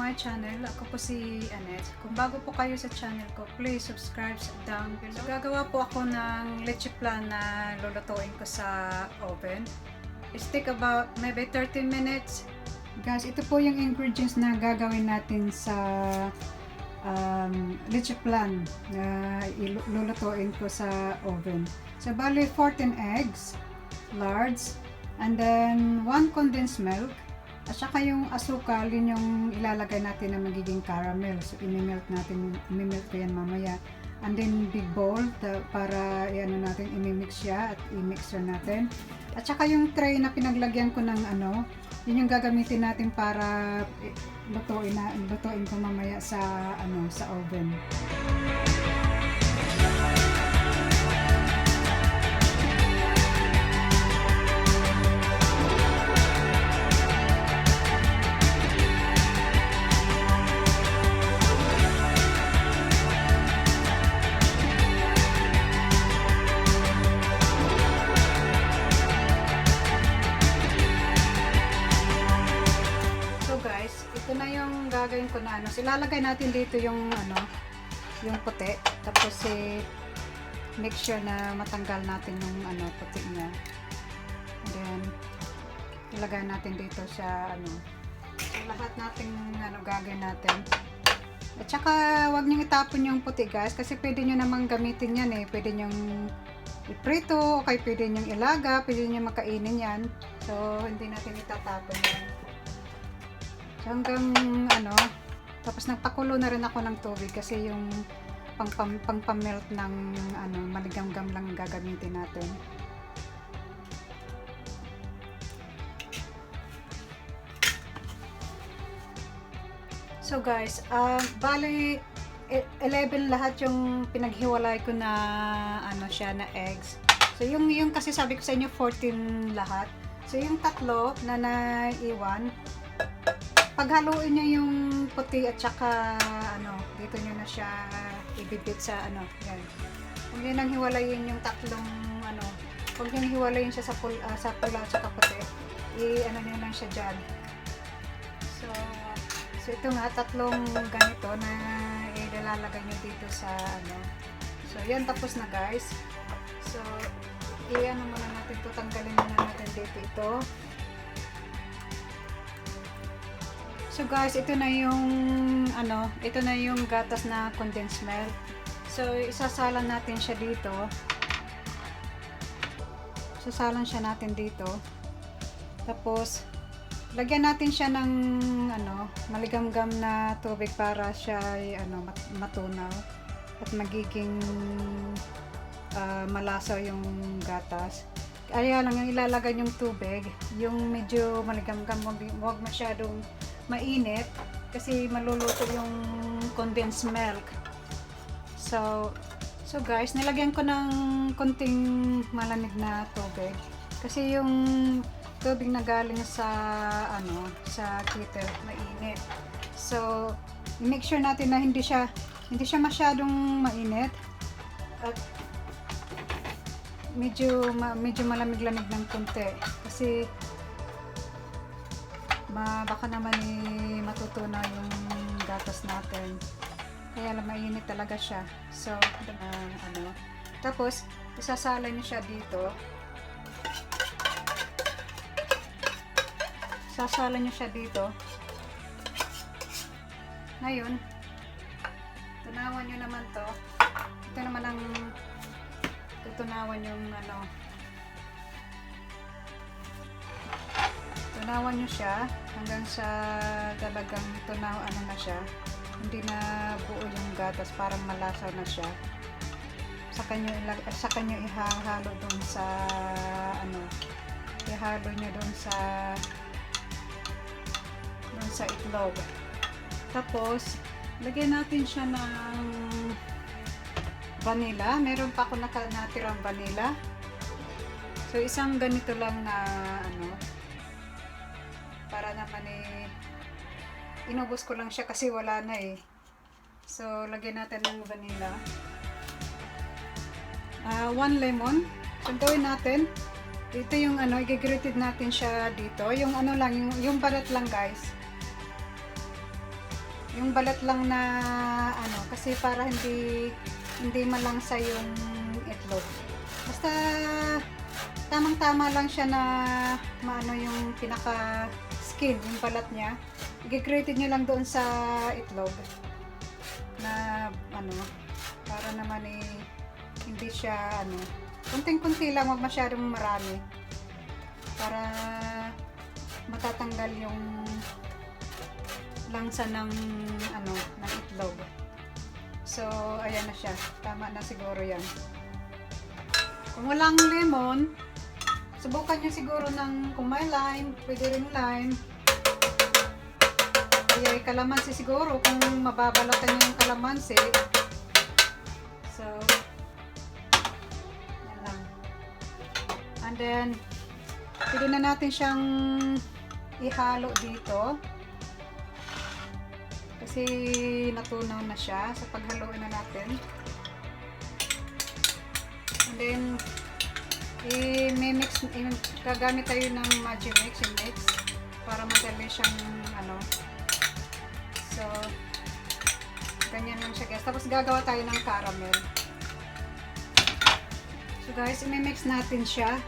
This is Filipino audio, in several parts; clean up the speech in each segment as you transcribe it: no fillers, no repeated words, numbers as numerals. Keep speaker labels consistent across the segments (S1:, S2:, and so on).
S1: my channel. Ako po si Annette. Kung bago po kayo sa channel ko, please subscribe down below. So, gagawa po ako ng leche flan na lulutuin ko sa oven. It take about maybe 30 minutes. Guys, ito po yung ingredients na gagawin natin sa leche flan na lulutuin ko sa oven. So, bali 14 eggs, large, and then 1 condensed milk. At saka yung asukal, yun yung ilalagay natin na magiging caramel. So, imimelt ko yan mamaya. And then, big bowl para natin, imimix siya at i-mixer natin. At saka yung tray na pinaglagyan ko ng yun yung gagamitin natin para lutuin ko mamaya sa oven. Ito na yung gagawin ko na ilalagay natin dito yung yung puti, tapos make sure na matanggal natin yung puti niya. And then ilagay natin dito sa lahat nating gagawin natin. At saka wag niyo itapon yung puti, guys, kasi pwede niyo namang gamitin yan pwede niyo iprito, okay, pwede niyo ilaga, pwede niyo makainin yan. So hindi natin itatapon yan. So, hanggang tapos nagpakulo na rin ako ng tubig kasi yung pang-pamelt ng maligamgam lang gagamitin natin. So guys, bali 11 lahat yung pinaghiwalay ko na siya na eggs. So yung kasi sabi ko sa inyo 14 lahat. So yung tatlo na naiwan, paghaluin niyo yung puti at saka dito niyo na siya ibibit sa yan. Huwag niyo nang hiwalayin yung tatlong huwag niyo hiwalayin siya sa pula at saka puti. Niyo lang siya diyan. So ito nga tatlong ganito na ilalagay niyo dito sa So yan, tapos na, guys. So muna natin to, tanggalin muna natin dito ito. So guys, ito na yung gatas na condensed milk. So isasalan natin siya dito. Sasalan siya natin dito. Tapos lagyan natin siya ng maligamgam na tubig para siya matunaw at magiging malasaw yung gatas. Kaya lang yung ilalagay yung tubig, yung medyo maligamgam, huwag masyadong mainit kasi maluluto yung condensed milk. So guys, nilagyan ko ng konting malamig na tubig kasi yung tubig na galing sa kettle mainit. So make sure natin na hindi siya masyadong mainit at medyo malamig-lamig ng konti kasi baka naman matutunaw yung gatas natin. Kaya lang mainit talaga siya. So tapos isasalan niyo siya dito. Sasalan niyo siya dito. Ngayon, tunawan niyo naman to. Ito naman ang tutunawan yung tunawan nyo siya hanggang sa talagang tunaw na siya, hindi na buo yung gatas, parang malasaw na siya. Saka nyo ihahalo dun sa ihalo nyo dun sa itlog. Tapos lagyan natin siya ng vanilla. Meron pa ako natirang vanilla. So isang ganito lang na para naman inubos ko lang siya kasi wala na So lagyan natin ng vanilla. 1 lemon. So gawin natin dito yung i-grated natin siya dito. Yung lang, yung balat lang, guys. Yung balat lang na ano, kasi para hindi malangsa yung itlog. Basta tamang-tama lang siya na maano yung pinaka skin, yung balat niya. I-grated nyo lang doon sa itlog na ano, para naman hindi siya ano, kunting-kunti lang, wag masyadong marami para matatanggal yung langsa ng ano, ng itlog. So ayan na siya, tama na siguro yan. Kung walang lemon, subukan nyo siguro ng, kung may lime, pwede rin lime. Kaya kalamansi siguro, kung mababalatan nyo yung kalamansi. So yan lang. And then pwede na natin siyang ihalo dito kasi natunaw na siya. So paghaluin na natin, and then i-mix, gagamit tayo ng magic mix, para madali siyang ano. So ganyan lang siya guys. Tapos gagawa tayo ng caramel. So guys, i-mix natin siya.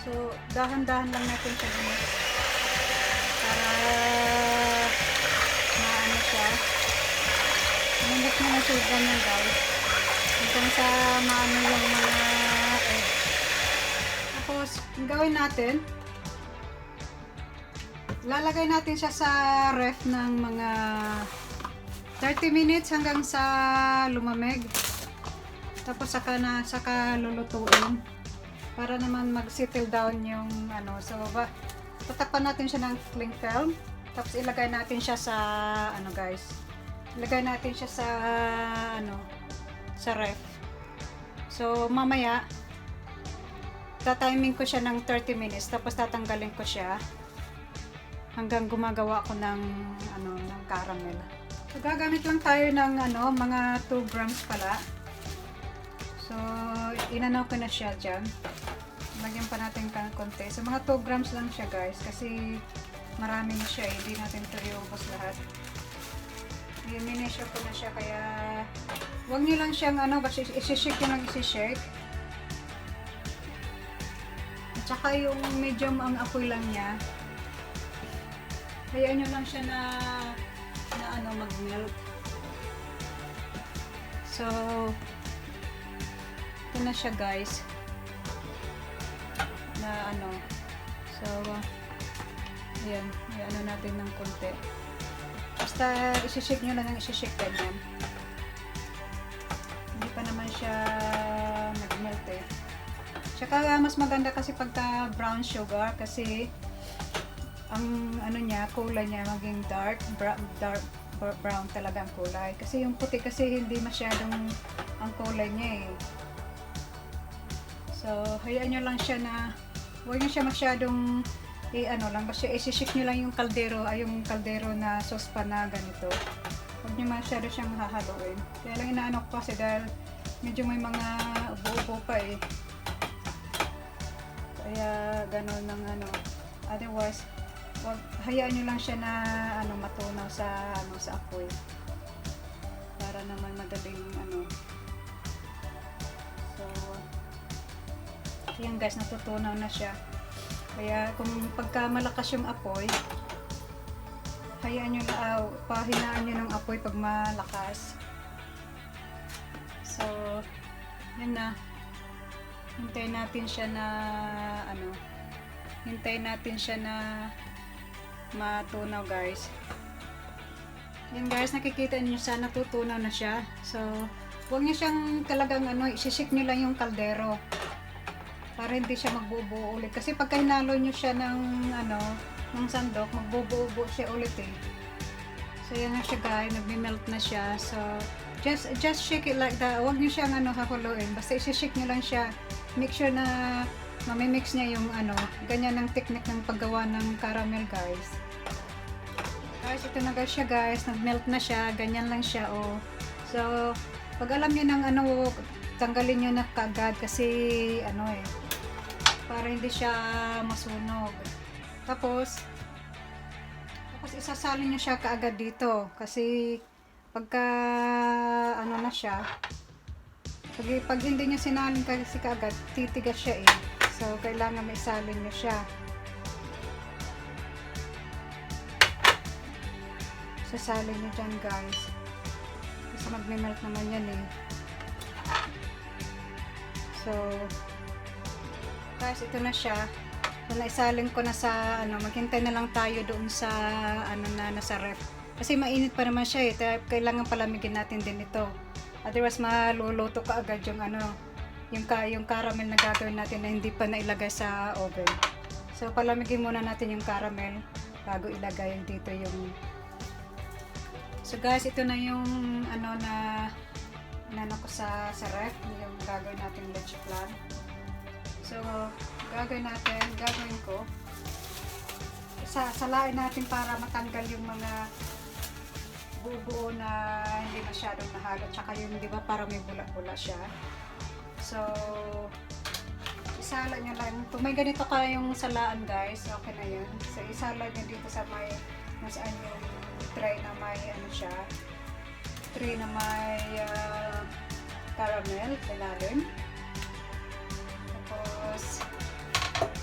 S1: So dahan-dahan lang natin siya i-mix para maano siya. I-mix mo na siya ganyan guys, hanggang sa maano yung mga egg. Tapos ang gawin natin, lalagay natin siya sa ref ng mga 30 minutes hanggang sa lumamig. Tapos saka lulutuin para naman mag-settle down yung ano. So tatakpan natin siya ng cling film. Tapos ilagay natin siya sa ano guys. Ilagay natin siya sa ano, sa ref. So mamaya tatiming ko siya ng 30 minutes, tapos tatanggalin ko siya hanggang gumagawa ko ng ano, ng caramel. So gagamit lang tayo ng ano, mga 2 grams pala. So inanaw ko na siya dyan. Lagyan pa natin konti. So mga 2 grams lang siya guys, kasi marami na siya, hindi natin ito iubos lahat. I-measure ko na siya, kaya huwag nyo lang siyang ano, basta isi-shake nyo lang, isi-shake. At saka yung medium ang apoy lang niya. Hayaan nyo lang siya na ano, mag-melt. So ito na siya guys, na ano. So ayan, ano natin ng konti. Basta isi-shake nyo lang ng isi-shake ganyan. Hindi pa naman siya nag-melt eh. Tsaka mas maganda kasi pagka brown sugar, kasi ang ano niya, kulay niya maging dark brown talaga ang kulay. Kasi yung puti kasi hindi masyadong ang kulay niya eh. So hayaan nyo lang siya na, huwag nyo siya masyadong ano lang, basta isi-shake nyo lang yung kaldero, yung kaldero na saucepan na ganito. Huwag nyo masyado siyang hahaluin. Kaya lang inaano ko kasi dahil medyo may mga ubo-ubo pa eh. Kaya gano'n ng ano. Otherwise, hayaan nyo lang siya na ano, matunaw sa ano, sa apoy. Para naman madaling ano. So yan guys, natutunaw na siya. Kaya kung pagka malakas yung apoy, hayaan nyo na, pahinaan nyo ng apoy pag malakas. So yun na, hintayin natin siya na ano, hintayin natin siya na matunaw guys. Yan guys, nakikita niyo siya, natutunaw na siya. So huwag niyo siyang talagang ano, isishik niyo lang yung kaldero para hindi siya magbubuo ulit, kasi pagka hinalo niyo siya ng ano, ng sandok, magbubuo siya ulit eh. So yan na siya guys, nagme-melt na siya. So just shake it like that. Huwag niyo siyang ano, hakuloyin, basta isishake niyo lang siya. Make sure na mamimix niya yung ano, ganyan ang technique ng paggawa ng caramel guys. Guys, ito na guys siya guys, nag-melt na siya, ganyan lang siya oh. So pag alam niyo ng ano, tanggalin niyo na kaagad, kasi ano eh, para hindi siya masunog. Tapos isasalin nyo siya kaagad dito. Kasi pagka ano na siya, pag hindi nyo sinalin kasi kaagad, titigas siya eh. So, kailangan may isalin nyo siya. Sasalin nyo dyan guys. Kasi magme-melt naman yan eh. So, guys, ito na siya. So, naisalin ko na sa, ano, maghintay na lang tayo doon sa, ano na, nasa ref. Kasi mainit pa naman siya eh. Kailangan palamigin natin din ito. Otherwise, maluluto ka agad yung, ano, yung caramel na gagawin natin na hindi pa nailagay sa oven. So, palamigin muna natin yung caramel bago ilagay dito yung... So, guys, ito na yung, ano, na inano ko sa ref, yung gagawin natin leche flan. So, gagawin ko, salain natin para matanggal yung mga buo-buo na hindi masyadong nahalo, tsaka yung, di ba, para may bula-bula siya. So, isala nyo lang. Kung may ganito kayong salaan guys, okay na yun. So, isala nyo dito sa may, nasaan yung tray na may, ano siya, tray na may caramel, ilalim. Tapos,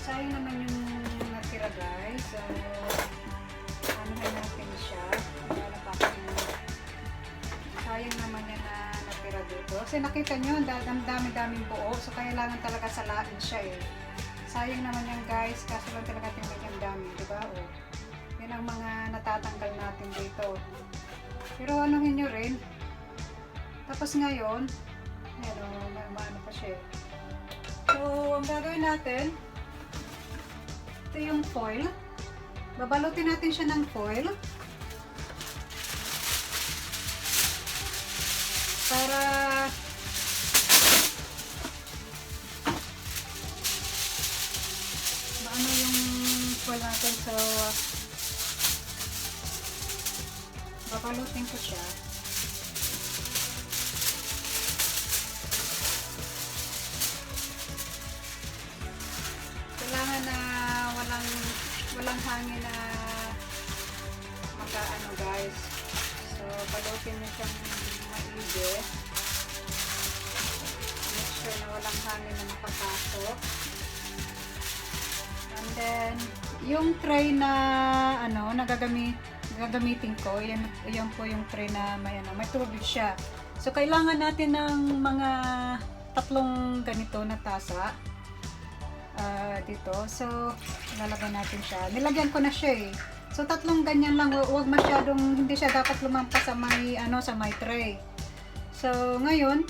S1: sayang naman yung natira guys. So, ano natin siya. Sayang naman yan na natira dito. Kasi nakita nyo, ang dami-daming buo. So, kailangan talaga salain siya eh. Sayang naman yan guys. Kaso lang talaga tingnan yung dami. Diba? O, yan ang mga natatanggal natin dito. Pero anuhin nyo rin. Tapos ngayon, yan o, ano pa siya eh. So, ang gagawin natin, ito yung foil. Babalutin natin siya ng foil. Para maano yung foil natin. So, babalutin ko siya. Kailangan na walang hangin na makaano guys. So, balutin nyo siyang maigi. Make sure na walang hangin na makapasok. And then, yung tray na ano, gagamitin ko, yan po yung tray na may tubig siya. So, kailangan natin ng mga 3 ganito na tasa. Dito. So, lalagyan natin siya. Nilagyan ko na siya eh. So, 3 ganyan lang. Huwag masyadong, hindi siya dapat lumampas sa may, sa may tray. So, ngayon,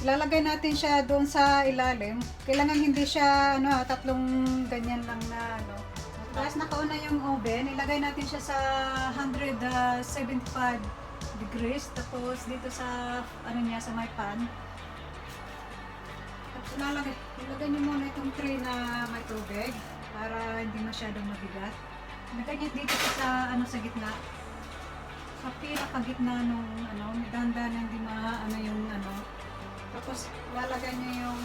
S1: ilalagay natin siya doon sa ilalim. Kailangan hindi siya, 3 ganyan lang na, Tapos, nakauna yung oven. Ilagay natin siya sa 175 degrees. Tapos, dito sa, sa may pan. Ilagay niyo muna itong tray na may tubig para hindi masyadong mabigat. Ilagay niyo dito sa sa gitna. Sa pinakagitna nung dahan-dahan na hindi yung Tapos lalagay niyo yung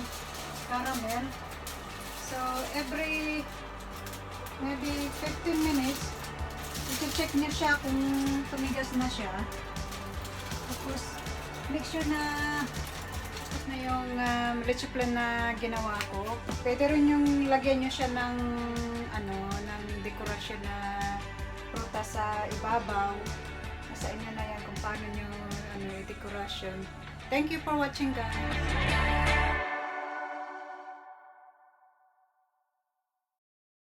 S1: caramel. So every maybe 15 minutes, i-check niyo siya kung tumigas na siya. Tapos make sure na yung leche flan na ginawa ko. Pwede rin yung lagyan nyo siya ng ng dekorasyon na prutas sa ibabaw. Sa inyo na yan kung paano nyo i-dekorasyon. Thank you for watching guys.